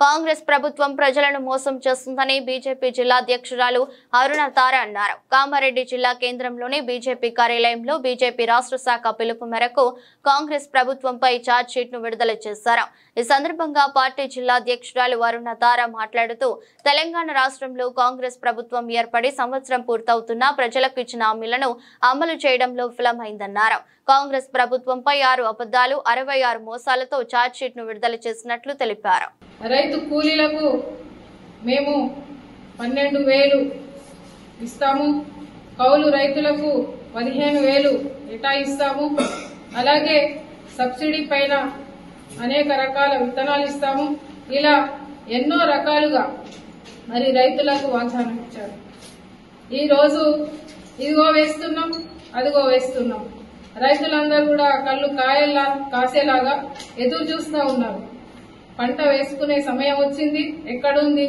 కాంగ్రెస్ ప్రభుత్వం ప్రజలను మోసం చేస్తుందని బీజేపీ జిల్లా అధ్యక్షురాలు అరుణ తార అన్నారు. కామారెడ్డి జిల్లా కేంద్రంలోని బీజేపీ కార్యాలయంలో బీజేపీ రాష్ట్ర శాఖ పిలుపు మేరకు కాంగ్రెస్ ప్రభుత్వంపై ఛార్జ్ షీట్ ను విడుదల చేశారు. ఈ సందర్భంగా పార్టీ జిల్లా అధ్యక్షురాలు అరుణ తార మాట్లాడుతూ తెలంగాణ రాష్ట్రంలో కాంగ్రెస్ ప్రభుత్వం ఏర్పడి సంవత్సరం పూర్తవుతున్నా ప్రజలకు ఇచ్చిన హామీలను అమలు చేయడంలో విఫలమైందన్నారు. కాంగ్రెస్ ప్రభుత్వంపై 6 అబద్ధాలు 66 మోసాలతో ఛార్జ్ షీట్ ను విడుదల చేసినట్లు తెలిపారు. రైతు కూలీలకు మేము 12,000 ఇస్తాము, కౌలు రైతులకు 15,000 కేటాయిస్తాము, అలాగే సబ్సిడీ పైన అనేక రకాల విత్తనాలు ఇస్తాము. ఇలా ఎన్నో రకాలుగా మరి రైతులకు వాగ్దానం ఇచ్చారు. ఈ రోజు ఇదిగో వేస్తున్నాం, అదిగో వేస్తున్నాం. రైతులందరూ కూడా కళ్ళు కాసేలాగా ఎదురు చూస్తూ ఉన్నారు. పంట వేసుకునే సమయం వచ్చింది, ఎక్కడుంది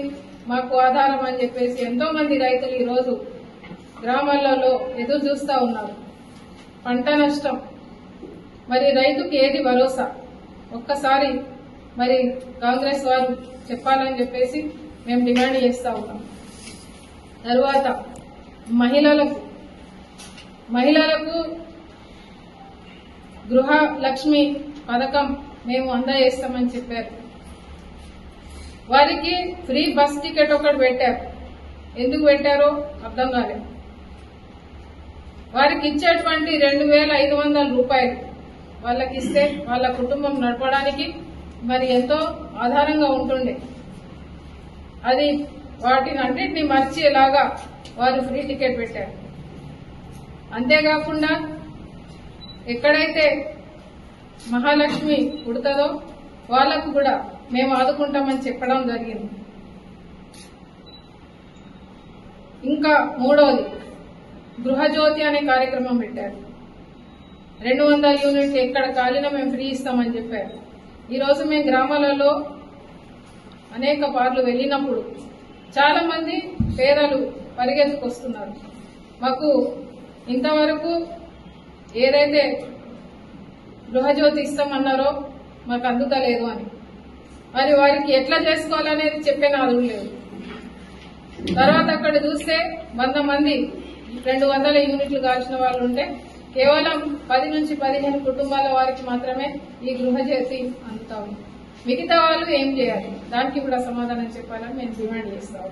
మాకు ఆధారం అని చెప్పేసి ఎంతో మంది రైతులు ఈ రోజు గ్రామాలలో ఎదురు చూస్తూ ఉన్నారు. పంట నష్టం, మరి రైతుకి ఏది భరోసా? ఒక్కసారి మరి కాంగ్రెస్ వారు చెప్పాలని చెప్పేసి మేము డిమాండ్ చేస్తా ఉన్నాం. తరువాత మహిళలకు గృహ లక్ష్మి పథకం మేము అందజేస్తామని చెప్పారు. వారికి ఫ్రీ బస్ టికెట్ ఒకటి పెట్టారు. ఎందుకు పెట్టారో అర్థం కాలేదు. వారికి ఇచ్చేటువంటి 2,500 రూపాయలు వాళ్ళకి ఇస్తే వాళ్ళ కుటుంబం నడపడానికి మరి ఎంతో ఆధారంగా ఉంటుండే. అది వాటిని అన్నింటినీ మర్చేలాగా వారు ఫ్రీ టికెట్ పెట్టారు. అంతేకాకుండా ఎక్కడైతే మహాలక్ష్మి పుడుతుందో వాళ్లకు కూడా మేము ఆదుకుంటామని చెప్పడం జరిగింది. ఇంకా మూడవది గృహజ్యోతి అనే కార్యక్రమం పెట్టారు. 200 యూనిట్లు ఎక్కడ కాలినా మేము ఫ్రీ ఇస్తామని చెప్పారు. ఈ రోజు మేము గ్రామాలలో అనేక పార్లు వెళ్ళినప్పుడు చాలా మంది పేదలు పరిగెత్తుకొస్తున్నారు. మాకు ఇంతవరకు ఏదైతే గృహజ్యోతి ఇస్తామన్నారో మాకు అందుతలేదు అని. మరి వారికి ఎట్లా చేసుకోవాలనేది చెప్పే నాదుడు లేదు. తర్వాత అక్కడ చూస్తే 100 మంది 200 యూనిట్లు కాల్చిన వాళ్ళు ఉంటే కేవలం 10 నుంచి 15 కుటుంబాల వారికి మాత్రమే ఈ గృహజ్యోతి అందుతా ఉంది. మిగతా వాళ్ళు ఏం చేయాలి? దానికి కూడా సమాధానం చెప్పాలని మేము డిమాండ్ చేస్తాము.